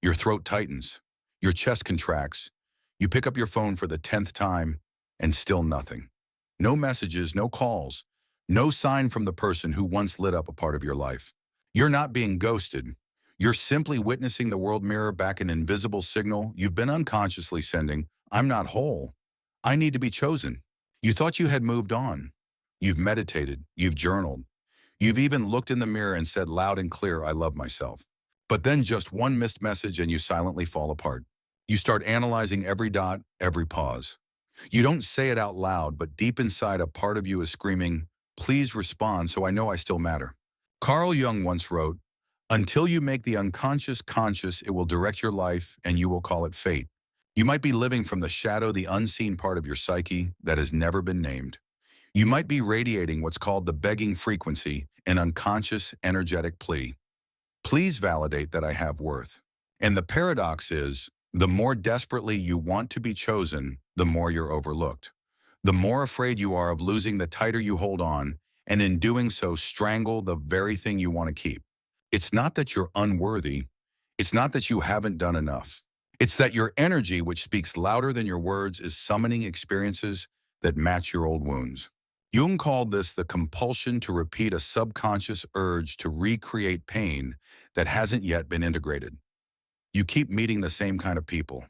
Your throat tightens. Your chest contracts. You pick up your phone for the 10th time, and still nothing. No messages, no calls, no sign from the person who once lit up a part of your life. You're not being ghosted. You're simply witnessing the world mirror back an invisible signal you've been unconsciously sending. I'm not whole. I need to be chosen. You thought you had moved on. You've meditated. You've journaled. You've even looked in the mirror and said loud and clear, I love myself. But then just one missed message and you silently fall apart. You start analyzing every dot, every pause. You don't say it out loud, but deep inside a part of you is screaming, please respond so I know I still matter. Carl Jung once wrote, until you make the unconscious conscious, it will direct your life and you will call it fate. You might be living from the shadow, the unseen part of your psyche that has never been named. You might be radiating what's called the begging frequency, an unconscious energetic plea. Please validate that I have worth. And the paradox is, the more desperately you want to be chosen, the more you're overlooked. The more afraid you are of losing, the tighter you hold on, and in doing so, strangle the very thing you want to keep. It's not that you're unworthy. It's not that you haven't done enough. It's that your energy, which speaks louder than your words, is summoning experiences that match your old wounds. Jung called this the compulsion to repeat, a subconscious urge to recreate pain that hasn't yet been integrated. You keep meeting the same kind of people,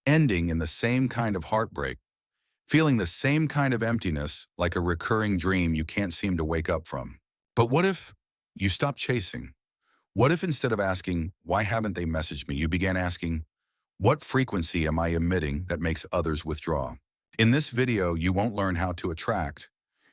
ending in the same kind of heartbreak, feeling the same kind of emptiness, like a recurring dream you can't seem to wake up from. But what if you stop chasing? What if instead of asking, why haven't they messaged me, you began asking, what frequency am I emitting that makes others withdraw? In this video, you won't learn how to attract.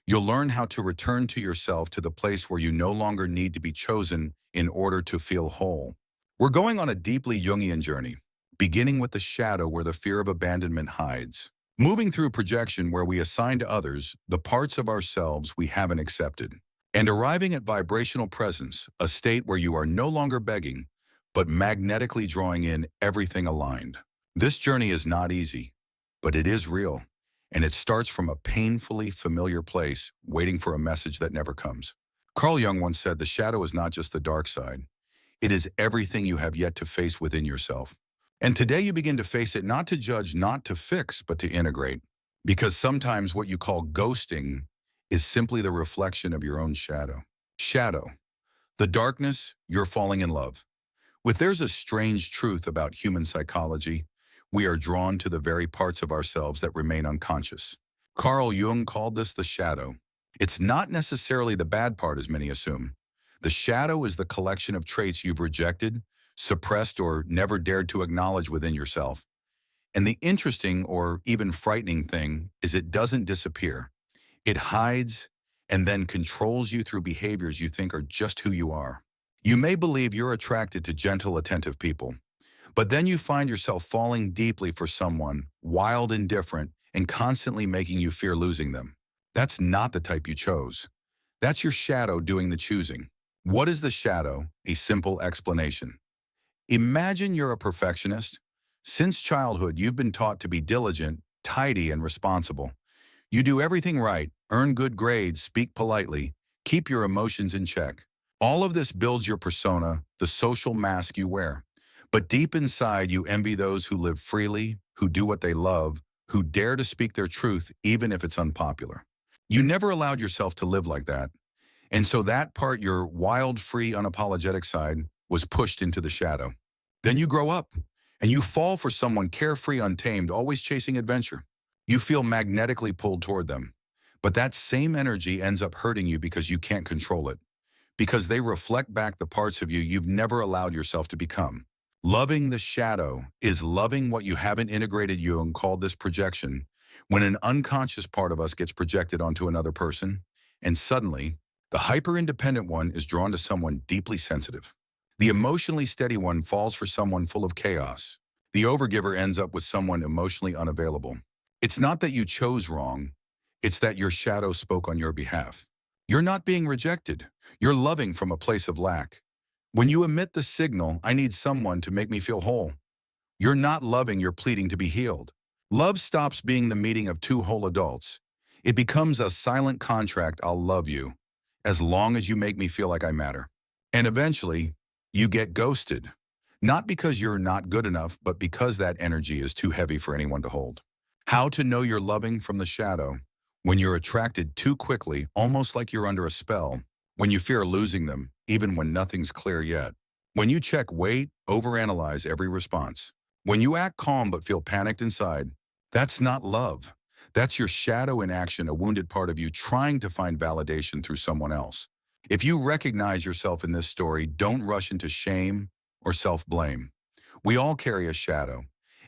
You'll learn how to return to yourself, to the place where you no longer need to be chosen in order to feel whole. We're going on a deeply Jungian journey, beginning with the shadow where the fear of abandonment hides, moving through projection where we assign to others the parts of ourselves we haven't accepted, and arriving at vibrational presence, a state where you are no longer begging, but magnetically drawing in everything aligned. This journey is not easy, but it is real, and it starts from a painfully familiar place, waiting for a message that never comes. Carl Jung once said, the shadow is not just the dark side. It is everything you have yet to face within yourself. And today you begin to face it, not to judge, not to fix, but to integrate. Because sometimes what you call ghosting is simply the reflection of your own shadow. Shadow, the darkness, you're falling in love. There's a strange truth about human psychology. We are drawn to the very parts of ourselves that remain unconscious. Carl Jung called this the shadow. It's not necessarily the bad part, as many assume. The shadow is the collection of traits you've rejected, suppressed, or never dared to acknowledge within yourself. And the interesting or even frightening thing is it doesn't disappear. It hides and then controls you through behaviors you think are just who you are. You may believe you're attracted to gentle, attentive people, but then you find yourself falling deeply for someone wild and different and constantly making you fear losing them. That's not the type you chose. That's your shadow doing the choosing. What is the shadow? A simple explanation. Imagine you're a perfectionist. Since childhood, you've been taught to be diligent, tidy, and responsible. You do everything right, earn good grades, speak politely, keep your emotions in check. All of this builds your persona, the social mask you wear. But deep inside, you envy those who live freely, who do what they love, who dare to speak their truth even if it's unpopular. You never allowed yourself to live like that. And so that part, your wild, free, unapologetic side, was pushed into the shadow. Then you grow up, and you fall for someone carefree, untamed, always chasing adventure. You feel magnetically pulled toward them. But that same energy ends up hurting you because you can't control it. Because they reflect back the parts of you you've never allowed yourself to become. Loving the shadow is loving what you haven't integrated. Jung called this projection, when an unconscious part of us gets projected onto another person, and suddenly, the hyper-independent one is drawn to someone deeply sensitive. The emotionally steady one falls for someone full of chaos. The overgiver ends up with someone emotionally unavailable. It's not that you chose wrong, it's that your shadow spoke on your behalf. You're not being rejected. You're loving from a place of lack. When you emit the signal, I need someone to make me feel whole, you're not loving, you're pleading to be healed. Love stops being the meeting of two whole adults. It becomes a silent contract. I'll love you as long as you make me feel like I matter. And eventually, you get ghosted. Not because you're not good enough, but because that energy is too heavy for anyone to hold. How to know you're loving from the shadow. When you're attracted too quickly, almost like you're under a spell. When you fear losing them, even when nothing's clear yet. When you check, wait, overanalyze every response. When you act calm but feel panicked inside, that's not love. That's your shadow in action, a wounded part of you trying to find validation through someone else. If you recognize yourself in this story, don't rush into shame or self-blame. We all carry a shadow,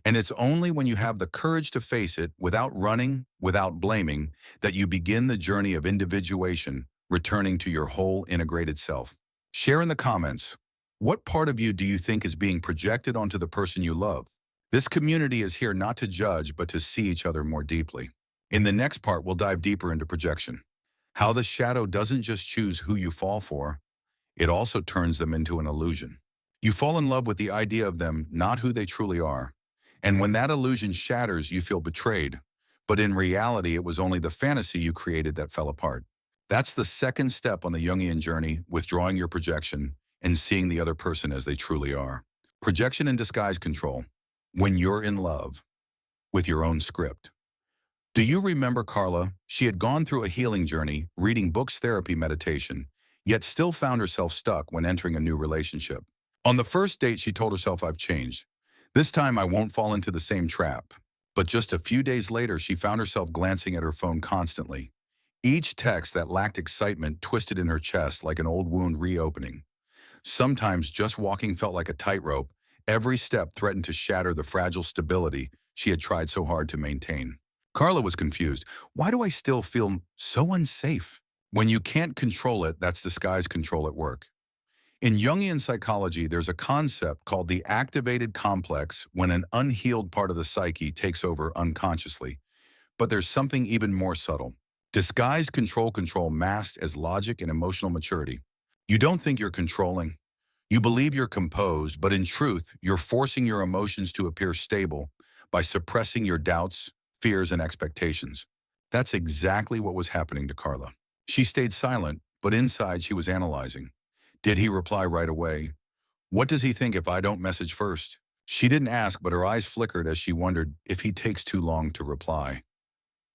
and it's only when you have the courage to face it without running, without blaming, that you begin the journey of individuation, returning to your whole integrated self. Share in the comments, what part of you do you think is being projected onto the person you love? This community is here not to judge, but to see each other more deeply. In the next part, we'll dive deeper into projection. How the shadow doesn't just choose who you fall for, it also turns them into an illusion. You fall in love with the idea of them, not who they truly are. And when that illusion shatters, you feel betrayed. But in reality, it was only the fantasy you created that fell apart. That's the second step on the Jungian journey, withdrawing your projection and seeing the other person as they truly are. Projection and disguise control. When you're in love with your own script. Do you remember Carla? She had gone through a healing journey, reading books, therapy, meditation, yet still found herself stuck when entering a new relationship. On the first date, she told herself, I've changed. This time I won't fall into the same trap. But just a few days later, she found herself glancing at her phone constantly. Each text that lacked excitement twisted in her chest like an old wound reopening. Sometimes just walking felt like a tightrope. Every step threatened to shatter the fragile stability she had tried so hard to maintain. Carla was confused. Why do I still feel so unsafe? When you can't control it, that's disguise control at work. In Jungian psychology, there's a concept called the activated complex when an unhealed part of the psyche takes over unconsciously. But there's something even more subtle. Disguise control masked as logic and emotional maturity. You don't think you're controlling. You believe you're composed, but in truth, you're forcing your emotions to appear stable by suppressing your doubts, fears, and expectations. That's exactly what was happening to Carla. She stayed silent, but inside she was analyzing. Did he reply right away? What does he think if I don't message first? She didn't ask, but her eyes flickered as she wondered if he takes too long to reply.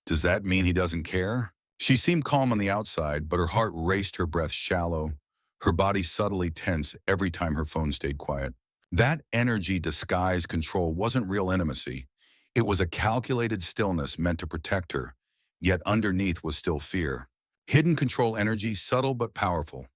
Does that mean he doesn't care? She seemed calm on the outside, but her heart raced, her breath shallow, her body subtly tense every time her phone stayed quiet. That energy disguise control wasn't real intimacy. It was a calculated stillness meant to protect her, yet underneath was still fear. Hidden control energy, subtle but powerful.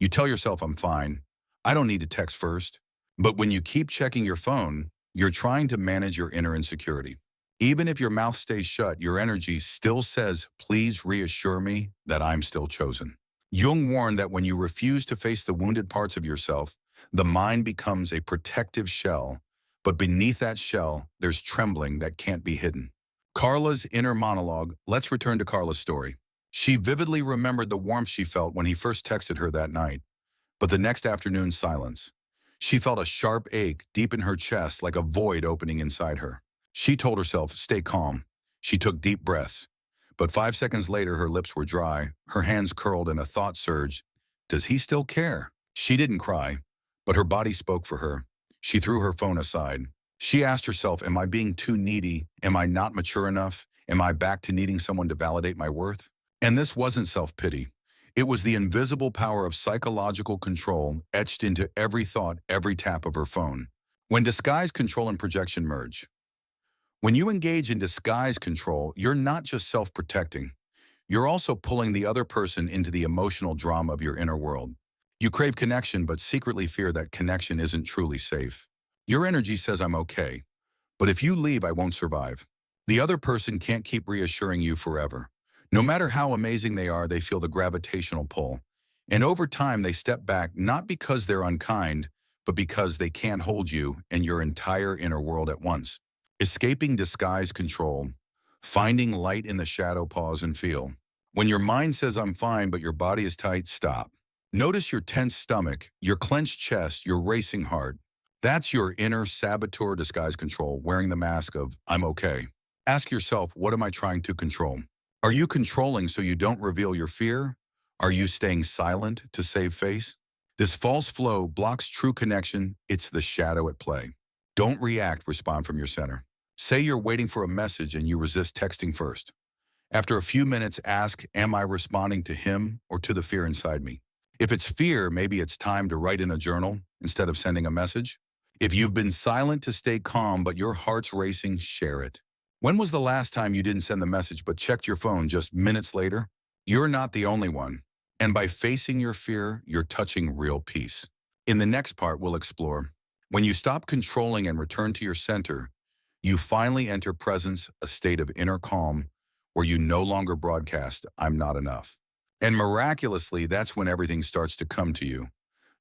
You tell yourself, I'm fine. I don't need to text first. But when you keep checking your phone, you're trying to manage your inner insecurity. Even if your mouth stays shut, your energy still says, please reassure me that I'm still chosen. Jung warned that when you refuse to face the wounded parts of yourself, the mind becomes a protective shell, but beneath that shell, there's trembling that can't be hidden. Carla's inner monologue. Let's return to Carla's story. She vividly remembered the warmth she felt when he first texted her that night, but the next afternoon, silence. She felt a sharp ache deep in her chest, like a void opening inside her. She told herself, stay calm. She took deep breaths. But 5 seconds later, her lips were dry, her hands curled, and a thought surged. Does he still care? She didn't cry, but her body spoke for her. She threw her phone aside. She asked herself, am I being too needy? Am I not mature enough? Am I back to needing someone to validate my worth? And this wasn't self-pity. It was the invisible power of psychological control etched into every thought, every tap of her phone. When disguise control and projection merge. When you engage in disguise control, you're not just self-protecting. You're also pulling the other person into the emotional drama of your inner world. You crave connection, but secretly fear that connection isn't truly safe. Your energy says, I'm okay, but if you leave, I won't survive. The other person can't keep reassuring you forever. No matter how amazing they are, they feel the gravitational pull. And over time, they step back, not because they're unkind, but because they can't hold you and your entire inner world at once. Escaping disguise control, finding light in the shadow, pause and feel. When your mind says, I'm fine, but your body is tight, stop. Notice your tense stomach, your clenched chest, your racing heart. That's your inner saboteur disguise control, wearing the mask of, I'm okay. Ask yourself, what am I trying to control? Are you controlling so you don't reveal your fear? Are you staying silent to save face? This false flow blocks true connection. It's the shadow at play. Don't react, respond from your center. Say you're waiting for a message and you resist texting first. After a few minutes, ask, am I responding to him or to the fear inside me? If it's fear, maybe it's time to write in a journal instead of sending a message. If you've been silent to stay calm but your heart's racing, share it. When was the last time you didn't send the message but checked your phone just minutes later? You're not the only one. And by facing your fear, you're touching real peace. In the next part, we'll explore. When you stop controlling and return to your center, you finally enter presence, a state of inner calm, where you no longer broadcast, I'm not enough. And miraculously, that's when everything starts to come to you.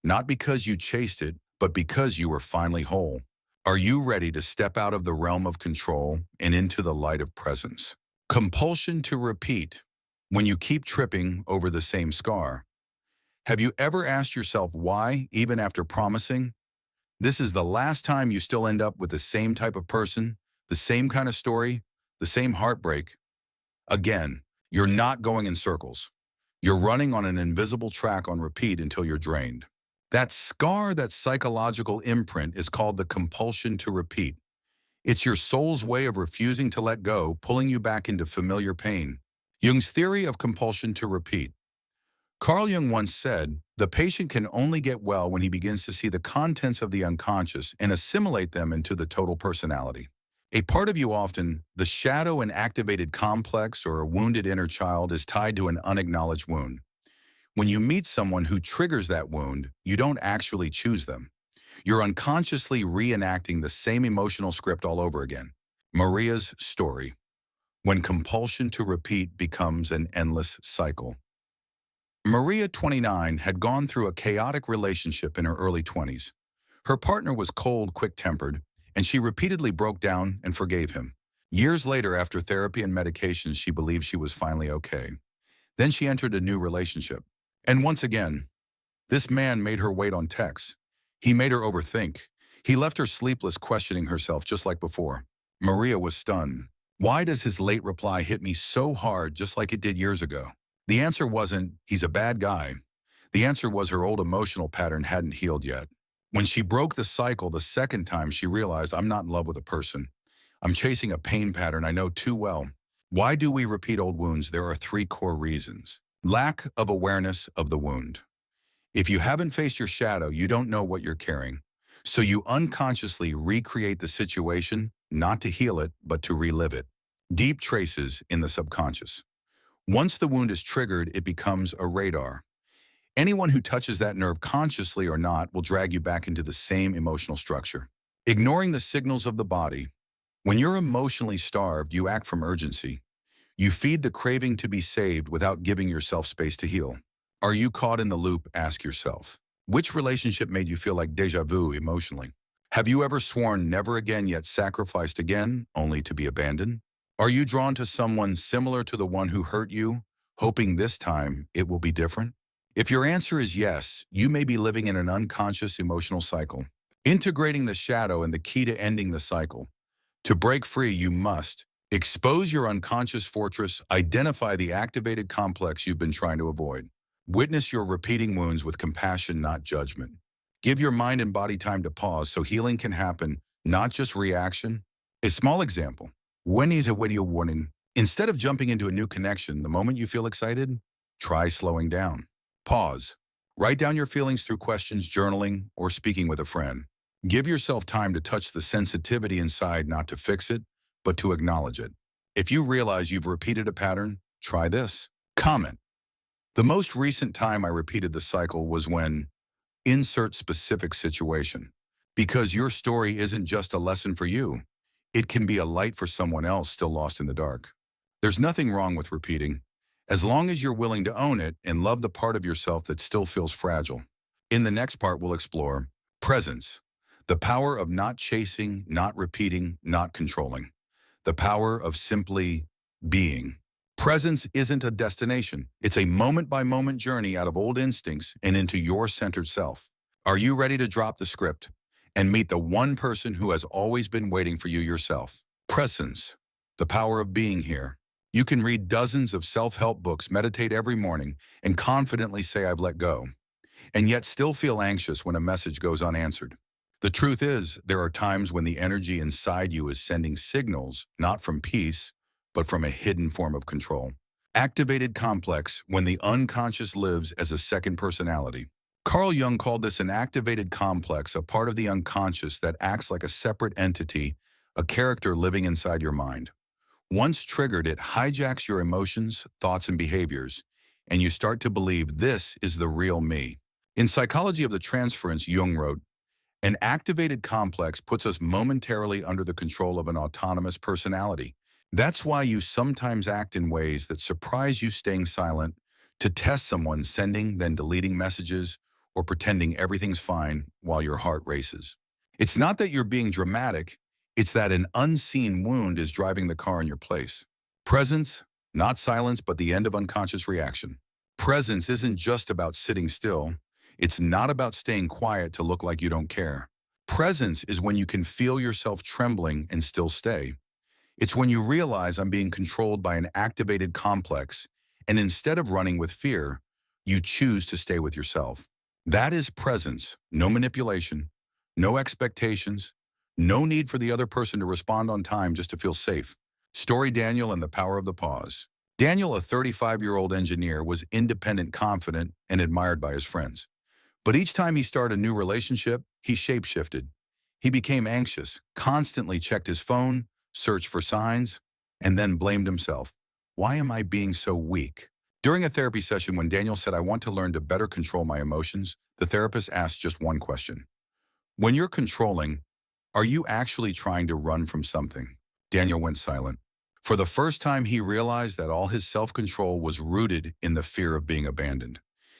Not because you chased it, but because you were finally whole. Are you ready to step out of the realm of control and into the light of presence? Compulsion to repeat. When you keep tripping over the same scar. Have you ever asked yourself why, even after promising? This is the last time you still end up with the same type of person, the same kind of story, the same heartbreak. Again, you're not going in circles. You're running on an invisible track on repeat until you're drained. That scar, that psychological imprint, is called the compulsion to repeat. It's your soul's way of refusing to let go, pulling you back into familiar pain. Jung's theory of compulsion to repeat. Carl Jung once said, the patient can only get well when he begins to see the contents of the unconscious and assimilate them into the total personality. A part of you often, the shadow and activated complex or a wounded inner child, is tied to an unacknowledged wound. When you meet someone who triggers that wound, you don't actually choose them. You're unconsciously reenacting the same emotional script all over again. Maria's story. When compulsion to repeat becomes an endless cycle. Maria, 29, had gone through a chaotic relationship in her early 20s. Her partner was cold, quick-tempered, and she repeatedly broke down and forgave him. Years later, after therapy and medications, she believed she was finally okay. Then she entered a new relationship. And once again, this man made her wait on texts. He made her overthink. He left her sleepless, questioning herself just like before. Maria was stunned. Why does his late reply hit me so hard just like it did years ago? The answer wasn't, he's a bad guy. The answer was her old emotional pattern hadn't healed yet. When she broke the cycle the second time, she realized, I'm not in love with a person. I'm chasing a pain pattern I know too well. Why do we repeat old wounds? There are 3 core reasons. Lack of awareness of the wound. If you haven't faced your shadow, you don't know what you're carrying. So you unconsciously recreate the situation, not to heal it, but to relive it. Deep traces in the subconscious. Once the wound is triggered, it becomes a radar. Anyone who touches that nerve, consciously or not, will drag you back into the same emotional structure. Ignoring the signals of the body. When you're emotionally starved, you act from urgency. You feed the craving to be saved without giving yourself space to heal. Are you caught in the loop? Ask yourself. Which relationship made you feel like déjà vu emotionally? Have you ever sworn never again yet sacrificed again, only to be abandoned? Are you drawn to someone similar to the one who hurt you, hoping this time it will be different? If your answer is yes, you may be living in an unconscious emotional cycle. Integrating the shadow and the key to ending the cycle. To break free, you must expose your unconscious fortress, identify the activated complex you've been trying to avoid. Witness your repeating wounds with compassion, not judgment. Give your mind and body time to pause so healing can happen, not just reaction. A small example. When is a video warning? Instead of jumping into a new connection, the moment you feel excited, try slowing down. Pause. Write down your feelings through questions, journaling, or speaking with a friend. Give yourself time to touch the sensitivity inside, not to fix it, but to acknowledge it. If you realize you've repeated a pattern, try this. Comment. The most recent time I repeated the cycle was when insert specific situation. Because your story isn't just a lesson for you. It can be a light for someone else still lost in the dark. There's nothing wrong with repeating, as long as you're willing to own it and love the part of yourself that still feels fragile. In the next part, we'll explore presence, the power of not chasing, not repeating, not controlling, the power of simply being. Presence isn't a destination. It's a moment-by-moment journey out of old instincts and into your centered self. Are you ready to drop the script and meet the one person who has always been waiting for you yourself? Presence, the power of being here. You can read dozens of self-help books, meditate every morning, and confidently say, I've let go. and yet still feel anxious when a message goes unanswered. The truth is, there are times when the energy inside you is sending signals, not from peace, but from a hidden form of control. Activated complex, when the unconscious lives as a second personality. Carl Jung called this an activated complex, a part of the unconscious that acts like a separate entity, a character living inside your mind. Once triggered, it hijacks your emotions, thoughts, and behaviors, and you start to believe this is the real me. In Psychology of the Transference, Jung wrote, "An activated complex puts us momentarily under the control of an autonomous personality. That's why you sometimes act in ways that surprise you, staying silent, to test someone, sending then deleting messages, or pretending everything's fine while your heart races. It's not that you're being dramatic, it's that an unseen wound is driving the car in your place. Presence, not silence, but the end of unconscious reaction. Presence isn't just about sitting still. It's not about staying quiet to look like you don't care. Presence is when you can feel yourself trembling and still stay. It's when you realize I'm being controlled by an activated complex, and instead of running with fear, you choose to stay with yourself. That is presence, no manipulation, no expectations, no need for the other person to respond on time just to feel safe. Story: Daniel and the power of the pause. Daniel, a 35-year-old engineer, was independent, confident, and admired by his friends. But each time he started a new relationship, he shapeshifted. He became anxious, constantly checked his phone, searched for signs, and then blamed himself. Why am I being so weak? During a therapy session, when Daniel said, "I want to learn to better control my emotions," the therapist asked just one question. "When you're controlling, are you actually trying to run from something?" Daniel went silent. For the first time, he realized that all his self-control was rooted in the fear of being abandoned.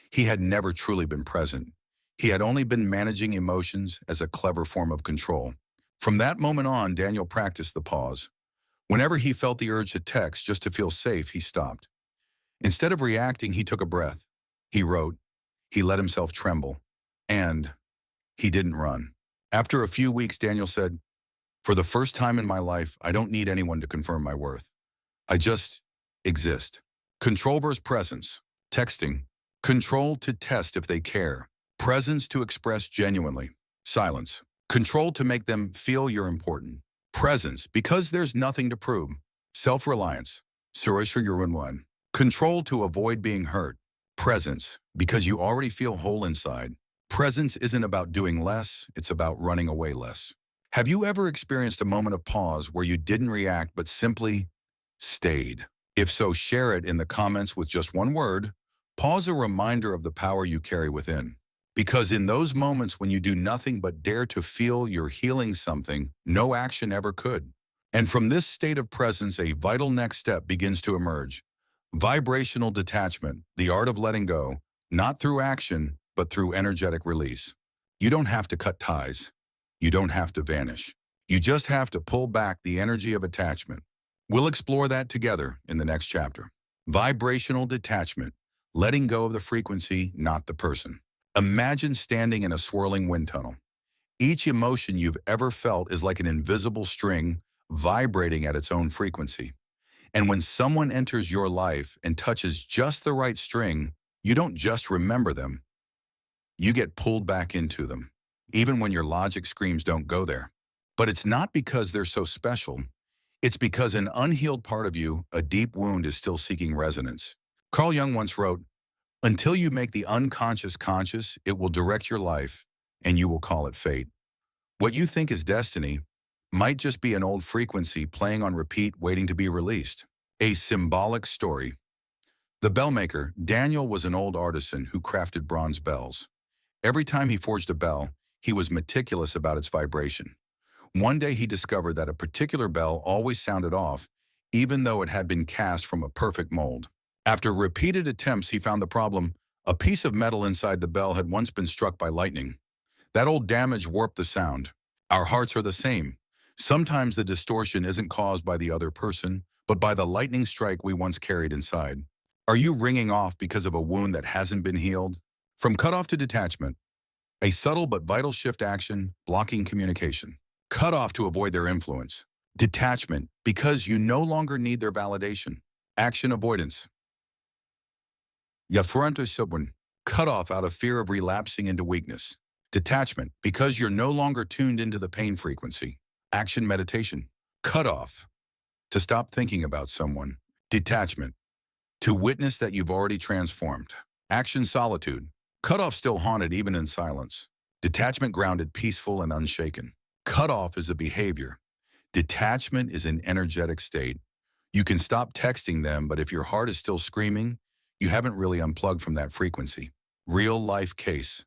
He had never truly been present. He had only been managing emotions as a clever form of control. From that moment on, Daniel practiced the pause. Whenever he felt the urge to text just to feel safe, he stopped. Instead of reacting, he took a breath. He wrote. He let himself tremble. And he didn't run. After a few weeks, Daniel said, "For the first time in my life, I don't need anyone to confirm my worth. I just exist." Control versus presence. Texting. Control to test if they care. Presence to express genuinely. Silence. Control to make them feel you're important. Presence, because there's nothing to prove. Self-reliance. one. Control to avoid being hurt. Presence, because you already feel whole inside. Presence isn't about doing less, it's about running away less. Have you ever experienced a moment of pause where you didn't react but simply stayed? If so, share it in the comments with just one word. Pause, a reminder of the power you carry within. Because in those moments when you do nothing but dare to feel you're healing something no action ever could. And from this state of presence, a vital next step begins to emerge. Vibrational detachment, the art of letting go, not through action, but through energetic release. You don't have to cut ties. You don't have to vanish. You just have to pull back the energy of attachment. We'll explore that together in the next chapter. Vibrational detachment, letting go of the frequency, not the person. Imagine standing in a swirling wind tunnel. Each emotion you've ever felt is like an invisible string vibrating at its own frequency. And when someone enters your life and touches just the right string, you don't just remember them. You get pulled back into them, even when your logic screams don't go there. But it's not because they're so special. It's because an unhealed part of you, a deep wound, is still seeking resonance. Carl Jung once wrote, "Until you make the unconscious conscious, it will direct your life, and you will call it fate." What you think is destiny might just be an old frequency playing on repeat, waiting to be released. A symbolic story. The bellmaker, Daniel, was an old artisan who crafted bronze bells. Every time he forged a bell, he was meticulous about its vibration. One day he discovered that a particular bell always sounded off, even though it had been cast from a perfect mold. After repeated attempts, he found the problem. A piece of metal inside the bell had once been struck by lightning. That old damage warped the sound. Our hearts are the same. Sometimes the distortion isn't caused by the other person, but by the lightning strike we once carried inside. Are you ringing off because of a wound that hasn't been healed? From cutoff to detachment. A subtle but vital shift: action, blocking communication. Cut off to avoid their influence. Detachment, because you no longer need their validation. Action, avoidance. Cutoff out of fear of relapsing into weakness. Detachment, because you're no longer tuned into the pain frequency. Action meditation. Cutoff, to stop thinking about someone. Detachment, to witness that you've already transformed. Action solitude. Cutoff still haunted even in silence. Detachment grounded, peaceful, and unshaken. Cutoff is a behavior. Detachment is an energetic state. You can stop texting them, but if your heart is still screaming, you haven't really unplugged from that frequency. Real life case.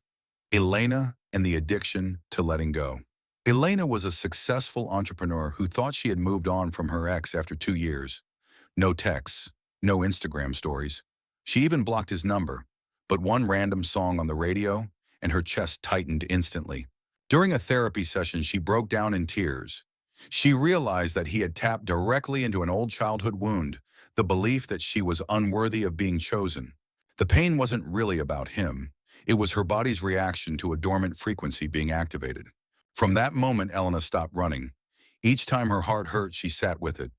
Elena and the addiction to letting go. Elena was a successful entrepreneur who thought she had moved on from her ex after 2 years. No texts, no Instagram stories. She even blocked his number, but one random song on the radio, and her chest tightened instantly. During a therapy session, she broke down in tears. She realized that he had tapped directly into an old childhood wound, the belief that she was unworthy of being chosen. The pain wasn't really about him. It was her body's reaction to a dormant frequency being activated. From that moment, Elena stopped running. Each time her heart hurt, she sat with it.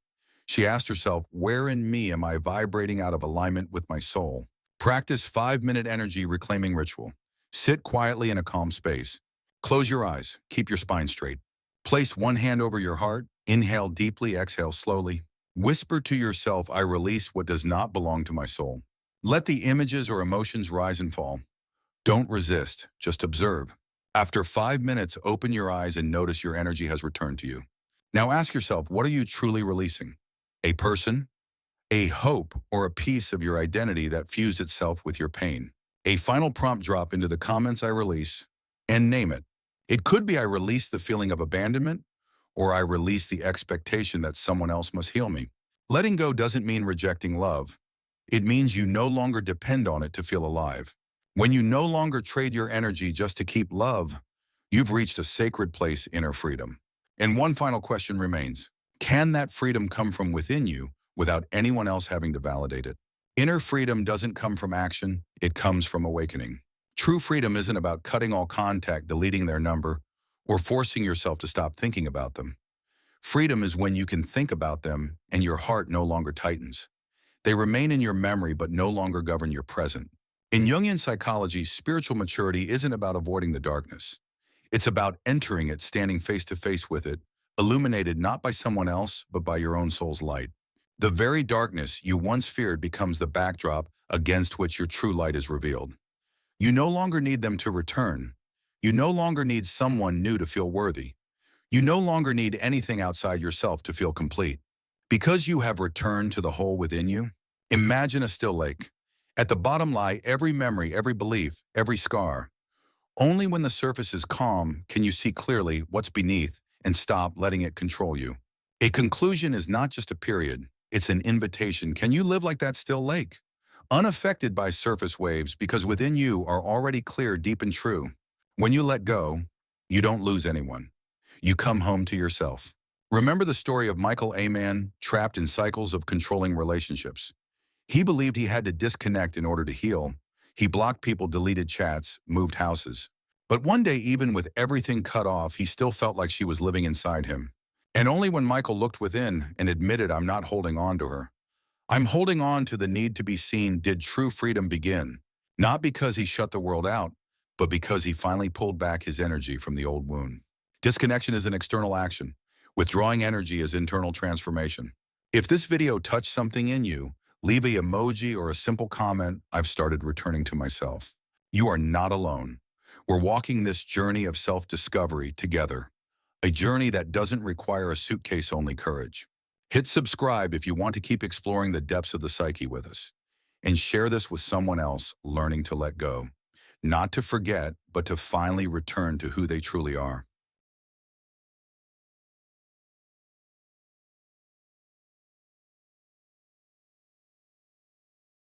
She asked herself, where in me am I vibrating out of alignment with my soul? Practice 5-minute energy reclaiming ritual. Sit quietly in a calm space. Close your eyes. Keep your spine straight. Place one hand over your heart. Inhale deeply, exhale slowly. Whisper to yourself, I release what does not belong to my soul. Let the images or emotions rise and fall. Don't resist, just observe. After 5 minutes, open your eyes and notice your energy has returned to you. Now ask yourself, what are you truly releasing? A person, a hope, or a piece of your identity that fused itself with your pain? A final prompt: drop into the comments, I release, and name it. It could be I release the feeling of abandonment, or I release the expectation that someone else must heal me. Letting go doesn't mean rejecting love. It means you no longer depend on it to feel alive. When you no longer trade your energy just to keep love, you've reached a sacred place, inner freedom. And one final question remains. Can that freedom come from within you without anyone else having to validate it? Inner freedom doesn't come from action, it comes from awakening. True freedom isn't about cutting all contact, deleting their number, or forcing yourself to stop thinking about them. Freedom is when you can think about them and your heart no longer tightens. They remain in your memory but no longer govern your present. In Jungian psychology, spiritual maturity isn't about avoiding the darkness. It's about entering it, standing face to face with it, illuminated not by someone else, but by your own soul's light. The very darkness you once feared becomes the backdrop against which your true light is revealed. You no longer need them to return. You no longer need someone new to feel worthy. You no longer need anything outside yourself to feel complete. Because you have returned to the whole within you, imagine a still lake. At the bottom lie every memory, every belief, every scar. Only when the surface is calm can you see clearly what's beneath and stop letting it control you. A conclusion is not just a period, it's an invitation. Can you live like that still lake? Unaffected by surface waves, because within you are already clear, deep, and true. When you let go, you don't lose anyone. You come home to yourself. Remember the story of Michael, a man trapped in cycles of controlling relationships. He believed he had to disconnect in order to heal. He blocked people, deleted chats, moved houses. But one day, even with everything cut off, he still felt like she was living inside him. And only when Michael looked within and admitted, I'm not holding on to her, I'm holding on to the need to be seen, did true freedom begin. Not because he shut the world out, but because he finally pulled back his energy from the old wound. Disconnection is an external action. Withdrawing energy is internal transformation. If this video touched something in you, leave an emoji or a simple comment. I've started returning to myself. You are not alone. We're walking this journey of self-discovery together. A journey that doesn't require a suitcase-only courage. Hit subscribe if you want to keep exploring the depths of the psyche with us. And share this with someone else learning to let go. Not to forget, but to finally return to who they truly are.